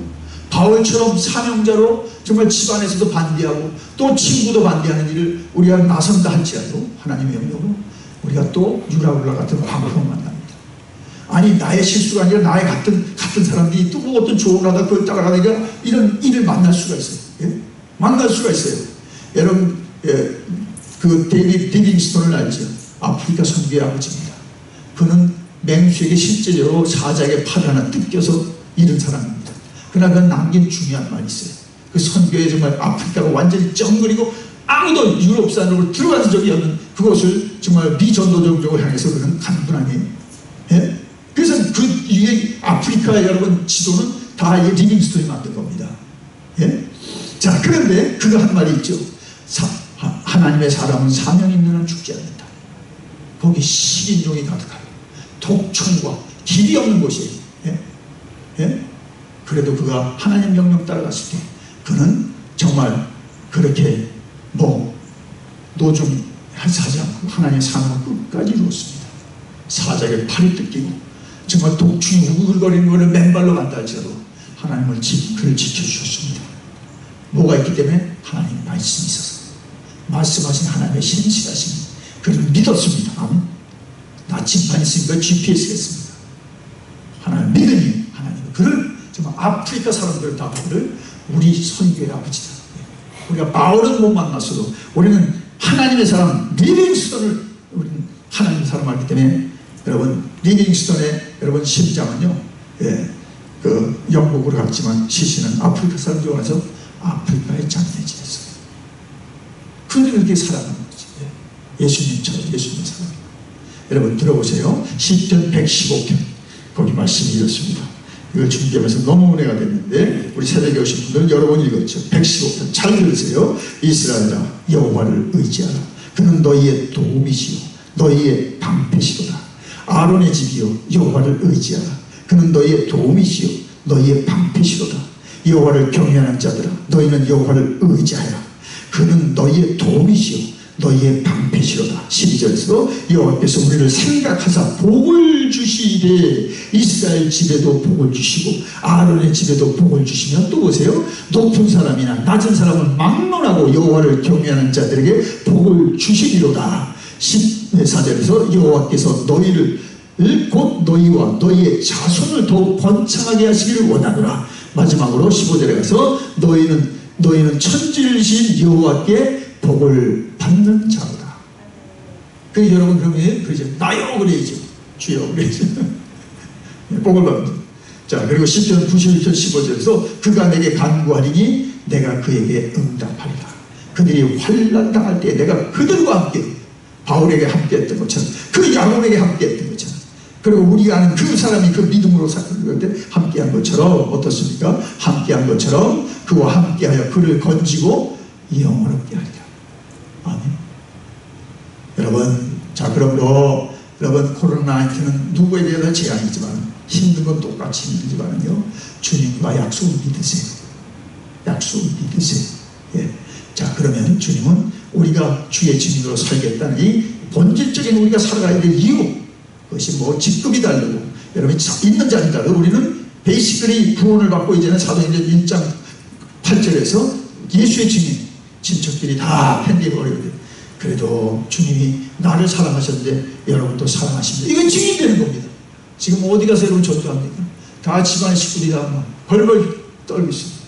바울처럼 사명자로 정말 집안에서도 반대하고 또 친구도 반대하는 일을 우리가 나선다 할지라도 하나님의 영역으로 우리가 또 유라굴라 같은 광풍을 만납니다. 아니, 나의 실수가 아니라 나의 같은 사람들이 또 뭐 어떤 조언하다 그걸 따라가니까 이런 일을 만날 수가 있어요. 예? 만날 수가 있어요. 여러분, 그 데이비드 리빙스톤을 알죠? 아프리카 선교의 아버지입니다. 그는 맹수에게 실제적으로 사자에게 팔을 하나 뜯겨서 잃은 사람입니다. 그러나 그는 남긴 중요한 말이 있어요. 그 선교에 정말 아프리카가 완전히 쩡그리고 아무도 유럽산으로 들어간 적이 없는 그곳을 정말 미전도적으로 향해서 그는 간 분 아니에요. 예? 그래서 이게 아프리카 여러분 지도는 다 리빙스톤이 만든 겁니다. 예? 자, 그런데 그가 한 말이 있죠. 하나님의 사람은 사명 있는 한 죽지 않는다. 거기 식인종이 가득하고 독충과 길이 없는 곳이에요. 예? 예? 그래도 그가 하나님 명령 따라갔을 때 그는 정말 그렇게 노중하지 않고 하나님의 사명을 끝까지 이루었습니다. 사자의 팔이 뜯기고 정말 독충이 우글거리는 것을 맨발로 간다 할지라도 하나님을 그를 지켜주셨습니다. 뭐가 있기 때문에? 하나님의 말씀이 있어서. 말씀하신 하나님의 신실하심이 그를 믿었습니다. 아멘. 나침반 있으니까 GPS가 있습니다. 하나님 믿음이 하나님 그를 정말 아프리카 사람들 다 그를 우리 선교의 아버지다. 우리가 바울은 못 만났어도 우리는 하나님의 사람 리빙스턴을 우리는 하나님의 사람 알기 때문에 여러분 리빙스턴의 여러분 심장은요 그 영국으로 갔지만 시신은 아프리카 사람 중에 와서 아프리카의 장례지였어요. 근데 그렇게 살아가는 거지. 예수님처럼 예수님 사랑. 여러분 들어보세요. 시편 115편 거기 말씀이 이렇습니다. 이걸 준비하면서 너무 은혜가 됐는데 우리 새벽에 오신 분들은 여러 번 읽었죠. 115편 잘 들으세요. 이스라엘아 여호와를 의지하라. 그는 너희의 도움이시요 너희의 방패시로다. 아론의 집이요 여호와를 의지하라. 그는 너희의 도움이시요 너희의 방패시로다. 여호와를 경외하는 자들아 너희는 여호와를 의지하라. 그는 너희의 도움이시요 너희의 방패시로다. 12절에서 여호와께서 우리를 생각하사 복을 주시되 이스라엘 집에도 복을 주시고 아론의 집에도 복을 주시며 또 보세요. 높은 사람이나 낮은 사람은 막론하고 여호와를 경외하는 자들에게 복을 주시리로다. 14절에서 여호와께서 너희를 곧 너희와 너희의 자손을 더욱 번창하게 하시기를 원하노라. 마지막으로 15절에 가서 너희는 천지이신 여호와께 복을 받는 자로다. 그래서 여러분 그러면 그러죠. 나요 그래야죠. 주여 그래야죠. 복을 받는. 자 그리고 10편 91편 15절에서 그가 내게 간구하리니 내가 그에게 응답하리라. 그들이 환난 당할 때 내가 그들과 함께 바울에게 함께했던 것처럼 그 야곱에게 함께했던 것처럼 그리고 우리가 아는 그 사람이 그 믿음으로 살때 함께한 것처럼 어떻습니까? 함께한 것처럼 그와 함께하여 그를 건지고 영원롭게 하리라. 아멘. 여러분 자 그러므로 여러분 코로나19는 누구에 대해서 재앙이지만 힘든 건 똑같이 힘들지만요 주님과 약속을 믿으세요. 약속을 믿으세요. 예. 자 그러면 주님은 우리가 주의 증인으로 살겠다는 이 본질적인 우리가 살아가야 될 이유 그것이 뭐 직급이 다르고 여러분 있는 자는 다르고 우리는 베이시컬리 구원을 받고 이제는 사도행전 1장 8절에서 예수의 증인 친척들이 다 팬데버리거든요. 그래도 주님이 나를 사랑하셨는데 여러분도 사랑하십니다. 이건 증인되는 겁니다. 지금 어디 가서 여러분 전도합니까? 다 집안의 식구들이 다 벌벌 떨고 있습니다.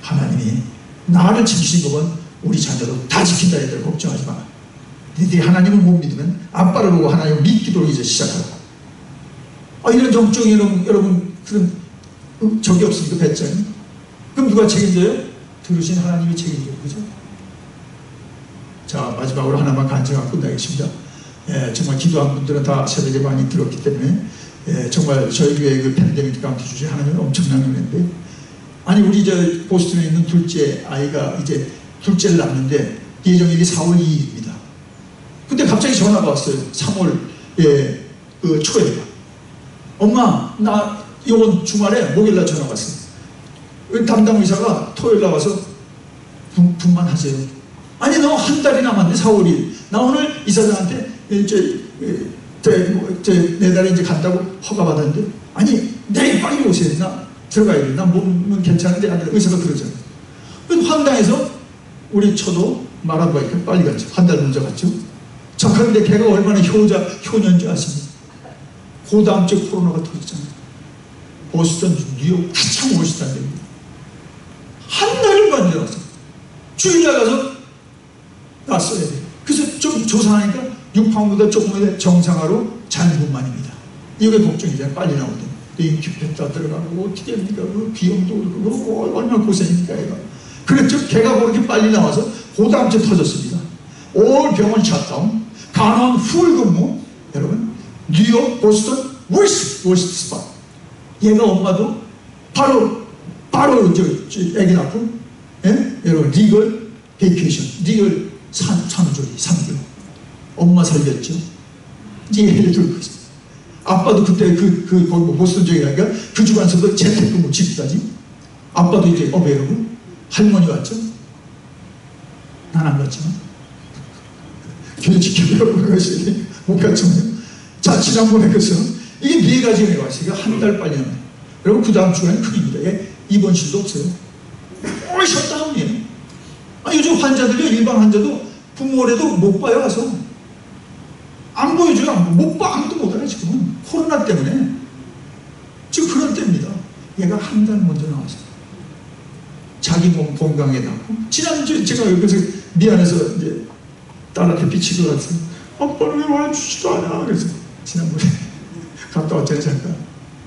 하나님이 나를 지키신 것은 우리 자녀도 다 지킨다 얘들 걱정하지 마. 너희들이 하나님을 못 믿으면 아빠를 보고 하나님을 믿기로 이제 시작하라고. 이런 정적인 여러분 그런 적이 없습니까? 배짱이? 그럼 누가 책임져요? 들으신 하나님이 책임져요. 그죠? 자 마지막으로 하나만 간증하고 끝나겠습니다. 정말 기도한 분들은 다 새벽에 많이 들었기 때문에 정말 저희 교회 그 팬데믹 카운트 주제 하나님은 엄청난 은혜인데 아니 우리 저 보스턴에 있는 둘째 아이가 이제 둘째를 낳는데 예정일이 4월 2일입니다. 근데 갑자기 전화가 왔어요. 3월 그 초에 엄마 나 이번 주말에 목요일날 전화가 왔어요. 담당 의사가 토요일날 와서 분만하세요. 아니 너 한 달이 남았네 4월 2일. 나 오늘 이사장한테 내달에 이제 간다고 허가 받았는데 아니 내일 빨리 오세요. 나 들어가야 돼. 나 몸은 괜찮은데 의사가 그러잖아요. 황당해서 우리 처도 말하고 하니까 빨리 갔죠. 한 달 먼저 갔죠. 자 그런데 걔가 얼마나 효녀인 줄 아십니까? 그 다음 주에 코로나가 터졌잖아요. 보스턴 뉴욕 가장 멋있다는 데입니다. 한 달을 만들어서 주일날 가서 났어야 돼요. 그래서 좀 조사하니까 6파운드보다 조금 정상화로 잔분만입니다. 이게 걱정이잖아요. 빨리 나오더니 인큐베이터 들어가고 어떻게 합니까? 그 비용도 그렇고 얼마나 고생입니까 얘가. 그랬죠. 걔가 그렇게 빨리 나와서 그 다음 주에 터졌습니다. 올 병원 샷다운 간호원 풀 근무. 여러분 뉴욕 보스턴 월스트 스팟. 얘가 엄마도 바로 애기 낳고 여러분 리걸 베이케이션 리걸 산후조리 3개월 엄마 살렸죠. 얘를 들고 있어요. 아빠도 그때 보스턴 쪽에 가니까 그 주간서도 재택근무 집까지 아빠도 이제 왜 여러분? 할머니 왔죠? 난 안 갔지만 교회 지켜보라고 가셔야 되니까 못 갔지만요. 자, 지난번에 그래서 이게 4가지 은혜가 왔어요. 이거 한 달 빨리 하면 여러분 그 다음 주간은 큰입니다. 예? 입원실도 없어요. 셧다운이에요. 요즘 환자들요, 일반 환자도 부모래도 못 봐요. 가서 안 보여줘요. 못 봐. 아무도 못 알아. 지금은 코로나 때문에 지금 그런 때입니다. 얘가 한 달 먼저 나와서 자기 몸 건강해놨고, 지난주에 제가 여기서 미안해서 이제 딸한테 비치고 갔어요. 아빠는 왜 와주지도 않아? 그래서 지난번에 갔다 왔잖아요. 잠깐.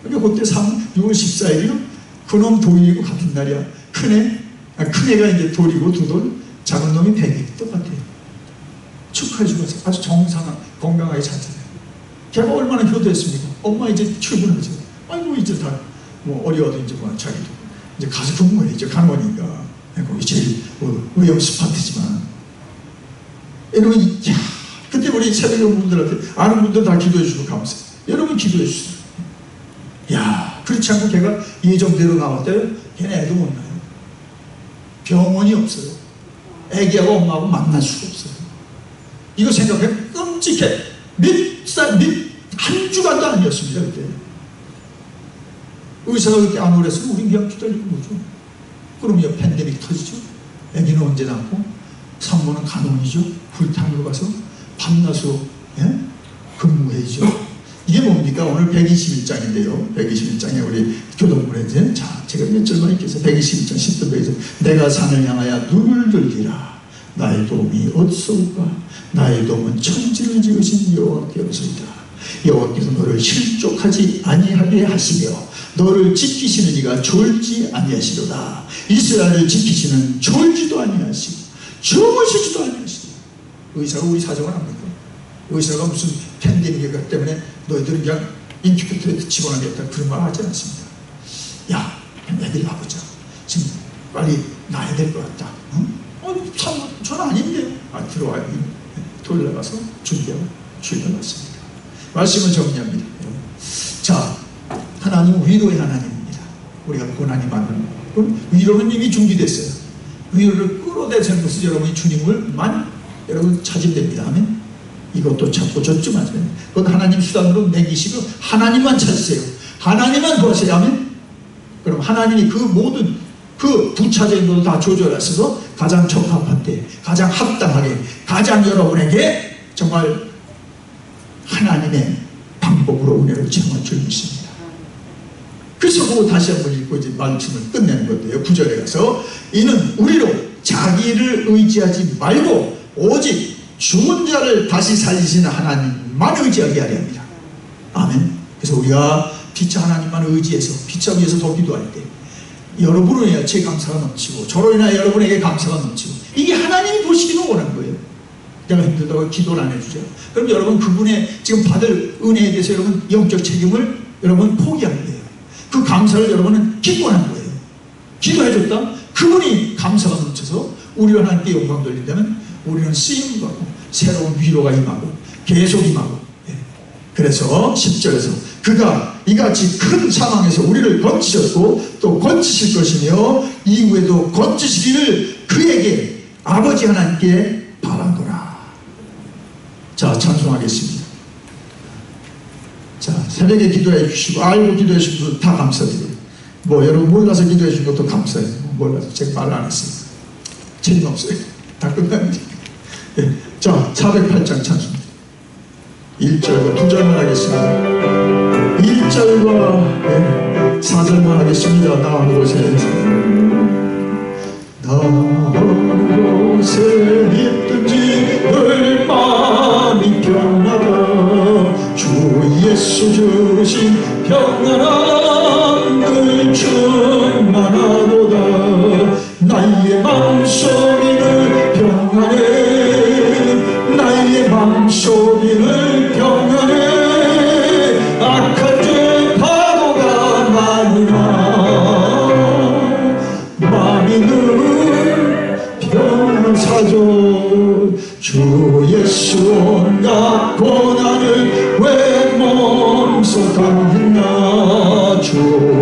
그러니까 그때 6월 14일이요 그놈 돌이고 같은 날이야. 큰애가 이제 돌이고 2돌, 작은 놈이 100일 똑같아요. 축하해주고 아주 건강하게 잘 살아요. 걔가 얼마나 효도했습니까? 엄마 이제 출근하죠. 아이고 이제 다 뭐 어려워도 이제 뭐 자기도 이제 가서 근무해야죠. 간호니까. 거기 제일 의용 스파트지만. 여러분, 야, 그때 우리 새벽에 분들한테 아는 분들 다 기도해 주고 감사해요. 여러분 기도해 주세요. 야, 그렇지 않고 걔가 예정대로 나왔대요. 걔는 애도 못 나요. 병원이 없어요. 애기하고 엄마하고 만날 수가 없어요. 이거 생각해 끔찍해. 한 주간도 아니었습니다. 그때 의사가 그렇게 안 오랬으면 우리 그냥 기다리고 뭐죠. 그러면 팬데믹 터지죠. 애기는 언제 낳고, 산모는 간호인이죠. 불탕으로 가서 밤낮으로 근무해야죠. 이게 뭡니까? 오늘 121장인데요 121장에 우리 교동문에 이제, 자, 제가 몇 절만 읽겠어요. 121장 10절에서 내가 산을 향하여 눈을 들리라. 나의 도움이 어디서올까? 나의 도움은 천지를 지으신 여호와께로서이다. 여호와께서 너를 실족하지 아니하게 하시며 너를 지키시는 이가 졸지 아니하시로다. 이스라엘을 지키시는 졸지도 아니하시고 주무시지도 아니하시고. 의사가 우리 사정을 합니까? 의사가 무슨 팬데믹 때문에 너희들은 그냥 인큐베이터에 집어넣겠다 그런 말 하지 않습니다. 야, 애들 와보자. 지금 빨리 나야 될 것 같다. 응? 저는 아닌데. 들어와요. 토요일 나가서 준비하고 주일날 왔습니다. 말씀을 정리합니다. 자, 하나님은 위로의 하나님입니다. 우리가 고난이 많은 위로는 이미 준비됐어요. 위로를 끌어대는 것은 여러분이 주님을만 여러분 찾으됩니다. 아멘. 이것도 찾고 저쪽 맞아요. 그건 하나님 수단으로 내기시고 하나님만 찾으세요. 하나님만 구하세요. 아멘. 그럼 하나님이 그 모든 그 부차적인 것도 다 조절하셔서 가장 적합한 때, 가장 합당하게, 가장 여러분에게 정말 하나님의 방법으로 은혜를 채워 줄 것입니다. 그래서 그거 다시 한번 읽고 이제 말씀을 끝내는 건데요. 9절에 가서 이는 우리로 자기를 의지하지 말고 오직 죽은 자를 다시 살리시는 하나님만 의지하게 하려 합니다. 아멘. 그래서 우리가 피차 하나님만 의지해서 피차 위해서 더 기도할 때 여러분으로 인하여 제 감사가 넘치고 저로 인하여 여러분에게 감사가 넘치고 이게 하나님이 보시기는 원하는 거예요. 내가 힘들다고 기도를 안 해주죠. 그럼 여러분 그분의 지금 받을 은혜에 대해서 여러분 영적 책임을 여러분 포기하는 거예요. 그 감사를 여러분은 기뻐하는 거예요. 기도해줬다. 그분이 감사가 넘쳐서 우리가 하나님께 영광 돌린다면 우리는 쓰임을 받고 새로운 위로가 임하고 계속 임하고. 그래서 10절에서 그가 이같이 큰 상황에서 우리를 건지셨고 또 건지실 것이며 이후에도 건지시기를 그에게 아버지 하나님께 바란거라. 자, 찬송하겠습니다. 자, 새벽에 기도해 주시고 알고 기도해 주신 분 다 감사드려요. 뭐 여러분 몰라서 기도해 주신 것도 감사해요. 몰라서 제가 말을 안 했어요. 재미없어요. 다 끝납니다. 네. 자, 408장 찬송입니다. 1절과 2절만 하겠습니다. 1절과 4절만 하겠습니다. 나 어느 곳에 있든지 늘 마음이 평안하다. 주 예수 주신 평안함을 충만하도다. 나의 맘속이는 평안해. 나의 맘속이는 평안해. 악한 죄 파도가 많으나 마음이 늘 평안사죠. 주 예수 온갖 고난을 왜 몸소 당했나. 주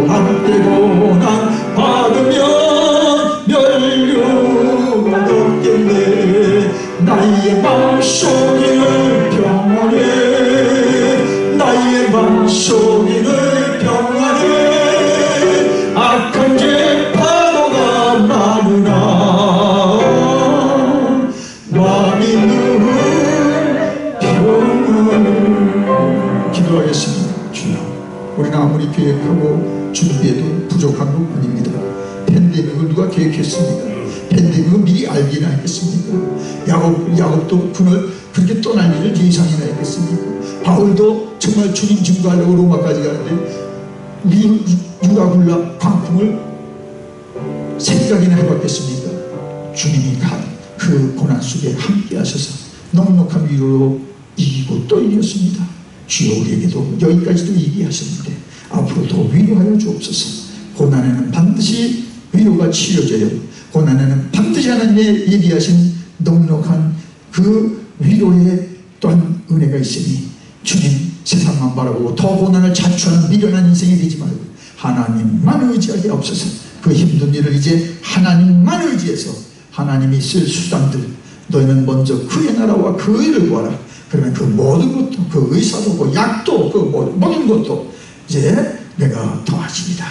함께 고난 받으며 계획하고 준비해도 부족한 것 아닙니다. 팬데믹을 누가 계획했습니까? 팬데믹을 미리 알기나 했겠습니까? 야곱도 그날 그렇게 떠날 일을 예상이나 했겠습니까? 바울도 정말 주님 증거하려고 로마까지 가는데 유라굴라 광풍을 생각이나 해봤겠습니까? 주님이 그 고난 속에 함께 하셔서 넉넉한 위로로 이기고 또 이겼습니다. 주여 우리에게도 여기까지도 이기게 하셨는데 앞으로 더 위로하여 주옵소서. 고난에는 반드시 위로가 치료져요. 고난에는 반드시 하나님의 예비하신 넉넉한 그 위로에 또한 은혜가 있으니 주님 세상만 바라보고 더 고난을 자초하는 미련한 인생이 되지 말고 하나님만 의지하게 없어서 그 힘든 일을 이제 하나님만 의지해서 하나님이 쓸 수단들 너희는 먼저 그의 나라와 그 의를 구하라. 그러면 그 모든 것도 그 의사도 그 약도 그 모든 것도 이제 내가 더하시리라.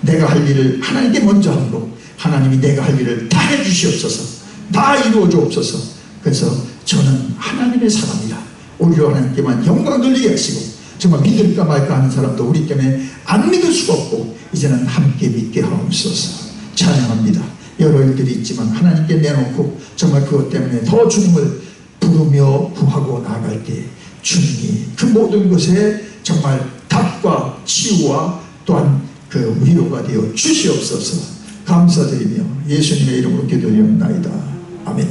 내가 할 일을 하나님께 먼저 함으로 하나님이 내가 할 일을 다 해주시옵소서. 다 이루어 주옵소서. 그래서 저는 하나님의 사람이라 오히려 하나님께만 영광 돌리게 하시고 정말 믿을까 말까 하는 사람도 우리 때문에 안 믿을 수가 없고 이제는 함께 믿게 하옵소서. 찬양합니다. 여러 일들이 있지만 하나님께 내놓고 정말 그것 때문에 더 주님을 부르며 구하고 나아갈 때 주님이 그 모든 것에 정말 답과 치유와 또한 그 위로가 되어 주시옵소서. 감사드리며 예수님의 이름으로 기도드리옵나이다. 아멘.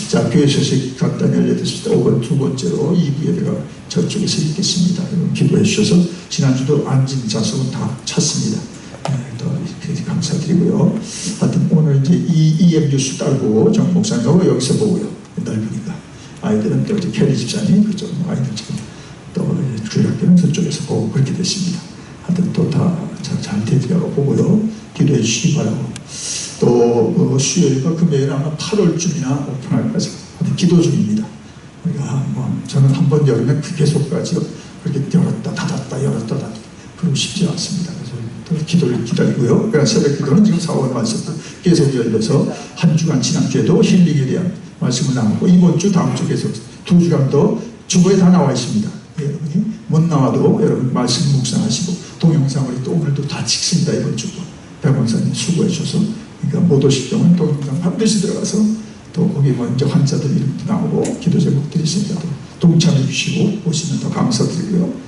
자, 교회 소식 간단히 알려드렸습니다. 5번 두 번째로 2부에 제가 저쪽에서 읽겠습니다. 여러분 기도해 주셔서 지난주도 앉은 좌석은 다 찼습니다. 더 감사드리고요. 하여튼 오늘 이제 EM 뉴스 따르고 정 목사님하고 여기서 보고요. 넓으니까 아이들은 또 이제 캐리 집사님 그쪽 아이들 지금 또 주일학교는 저쪽에서 보고 그렇게 됐습니다. 하여튼 또 다 잘 되리라고 보고요. 기도해 주시기 바라고 또 수요일과 금요일 아마 8월쯤이나 오픈할 까지 기도 중입니다. 우리가 저는 한번 열면 계속까지요. 그렇게 열었다 닫았다 열었다 닫았다 그러고 싶지 않습니다. 그래서 기도를 기다리고요. 그러나 새벽 기도는 지금 4월 말씀부터 계속 열려서 한 주간 지난주에도 힐링에 대한 말씀을 나누고 이번 주 다음 주 계속 2주간 더 주보에 다 나와 있습니다. 여러분이 못 나와도 여러분 말씀 묵상하시고 동영상을 또 오늘도 다 찍습니다. 이번 주보 백원사님 수고해 주셔서 그러니까 못 오실 경우는 동영상 반드시 들어가서 또 거기 먼저 환자들 이름도 나오고 기도 제목들이 있으니까 또 동참해 주시고 오시면 더 감사드리고요.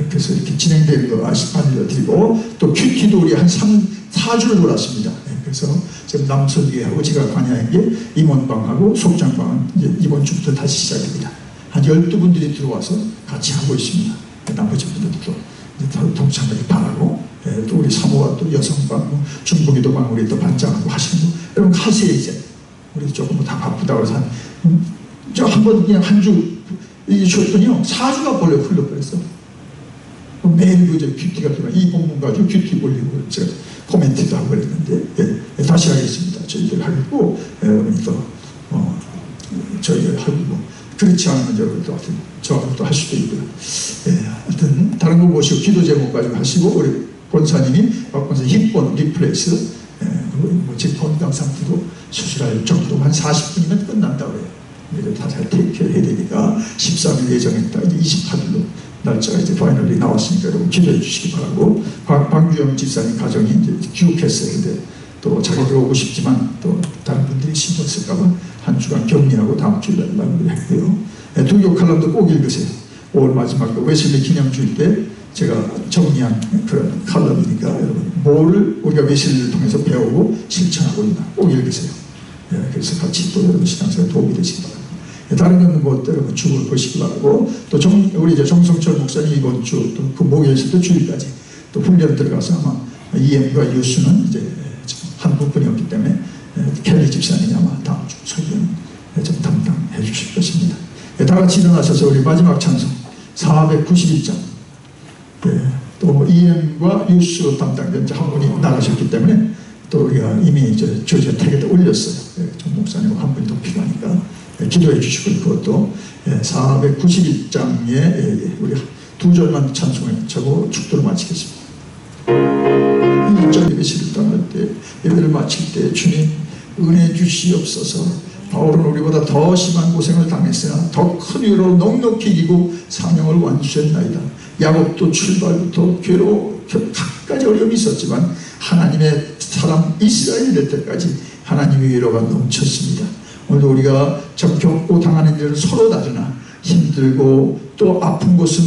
그래서 이렇게 진행되는 거 알려드리고 또 큐티도 우리 한 4주를 돌았습니다. 그래서 지금 남서교회하고 제가 관여한 게 임원방하고 속장방은 이제 이번 주부터 다시 시작됩니다. 한 12분들이 들어와서 같이 하고 있습니다. 나머지 분들도 또 동참하기 바라고 또 우리 사모가 또 여성방, 중보기도 방 우리 또 반장하고 하시는 거 여러분 하세요. 이제 우리 조금 다 바쁘다고 해서 저 한 번 그냥 한 주 쉬었더니요 4주가 벌려 흘러버렸어. 매일 그저 큐티가 들어가 이 본문 가지고 큐티 올리고 제가 코멘트도 하고 그랬는데 다시 하겠습니다. 저희들 하겠고 여러분도 저희들 하고 그렇지 않으면 여러분도 저하고도 할 수도 있고요. 하여튼 다른 거 보시고 기도 제목 가지고 하시고 우리 권사님이 박권사 힙본 리플레이스 즉 건강 상태도 수술할 정도 한 40분이면 끝난다고 해요. 이제 다 잘 테이크해야 되니까 13일 예정했다. 이제 28일로 날짜가 이제 파이널이 나왔으니까 여러분 기도해 주시기 바라고. 방주영 집사님 가정이 이제 귀국했어요. 근데 또 자기들 오고 싶지만 또 다른 분들이 신경 쓸까봐 한 주간 격리하고 다음 주일날 마무리했고요. 두교 칼럼도 꼭 읽으세요. 5월 마지막 웨슬리 기념주일 때 제가 정리한 그런 칼럼이니까 여러분 뭐를 우리가 웨슬리를 통해서 배우고 실천하고 있나 꼭 읽으세요. 그래서 같이 또 여러분 신앙생활 도움이 되시기 바랍니다. 다른 건 뭐 여러분 주를 보시기 바라고 또 우리 이제 정성철 목사님 이번 주 또 그 목요일부터 주일까지 또 훈련 들어가서 아마 EM과 유수는 이제 한 부분이었기 때문에 켈리 집사님이 아마 다음 주 설교는 좀 담당해 주실 것입니다. 다 같이 일어나셔서 우리 마지막 찬송 491장 또 EM과 유수 담당된 한 분이 나가셨기 때문에 또 우리가 이미 이제 조제 택에다 올렸어요. 정 목사님 한 분이 더 필요하니까 기도해 주시고 그것도 491장에 우리 2절만 찬송을 하고 축도를 마치겠습니다. 1절 예배실을 떠날 때 예배를 마칠 때 주님 은혜 주시옵소서. 바울은 우리보다 더 심한 고생을 당했으나 더 큰 위로로 넉넉히 이기고 사명을 완수했나이다. 야곱도 출발부터 괴로워 각가지 어려움이 있었지만 하나님의 사람 이스라엘이 될 때까지 하나님의 위로가 넘쳤습니다. 오늘도 우리가 겪고 당하는 일을 서로 다루나 힘들고 또 아픈 곳은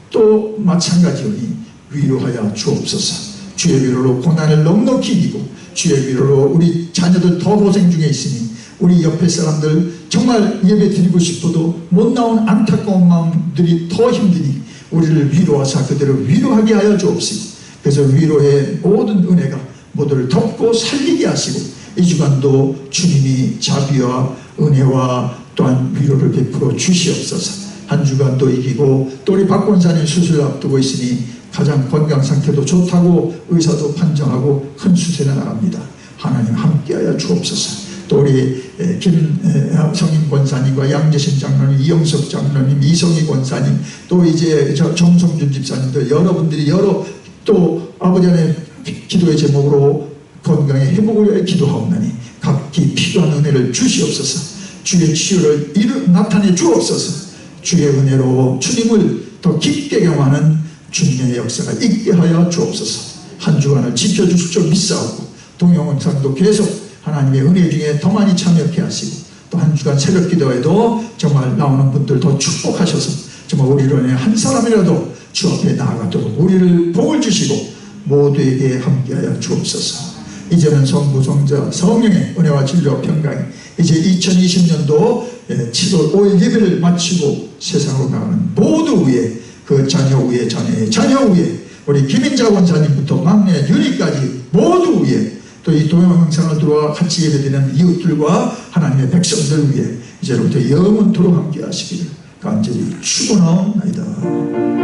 또 마찬가지오니 위로하여 주옵소서. 주의 위로로 고난을 넉넉히 이기고 주의 위로로 우리 자녀들 더 고생 중에 있으니 우리 옆에 사람들 정말 예배 드리고 싶어도 못 나온 안타까운 마음들이 더 힘드니 우리를 위로하사 그대로 위로하게 하여 주옵시고, 그래서 위로의 모든 은혜가 모두를 덮고 살리게 하시고 이 주간도 주님이 자비와 은혜와 또한 위로를 베풀어 주시옵소서. 한 주간도 이기고 또 우리 박 권사님 수술 앞두고 있으니 가장 건강 상태도 좋다고 의사도 판정하고 큰 수술에 나갑니다. 하나님 함께하여 주옵소서. 또 우리 김성임 권사님과 양재신 장로님, 이영석 장로님, 이성희 권사님, 또 이제 정성준 집사님들 여러분들이 또 아버지 안에 기도의 제목으로 건강의 회복을 위해 기도하옵나니 각기 필요한 은혜를 주시옵소서. 주의 치유를 나타내 주옵소서. 주의 은혜로 주님을 더 깊게 경험하는 주님의 역사가 있게 하여 주옵소서. 한 주간을 지켜주실 줄 믿사오고 동영상도 계속 하나님의 은혜 중에 더 많이 참여케 하시고 또 한 주간 새벽 기도에도 정말 나오는 분들 더 축복하셔서 정말 우리로 인해 한 사람이라도 주 앞에 나아가도록 우리를 복을 주시고 모두에게 함께하여 주옵소서. 이제는 성부 성자 성령의 은혜와 진리와 평강이 이제 2020년도 7월 5일 예배를 마치고 세상으로 나가는 모두 위에 그 자녀 위에 자녀의 자녀 위에 우리 김인자 원사님부터 막내 윤희까지 모두 위에 또 이 동영상을 들어와 같이 예배드리는 이웃들과 하나님의 백성들 위해 이제로부터 영원토록 함께 하시기를 간절히 축원하옵나이다.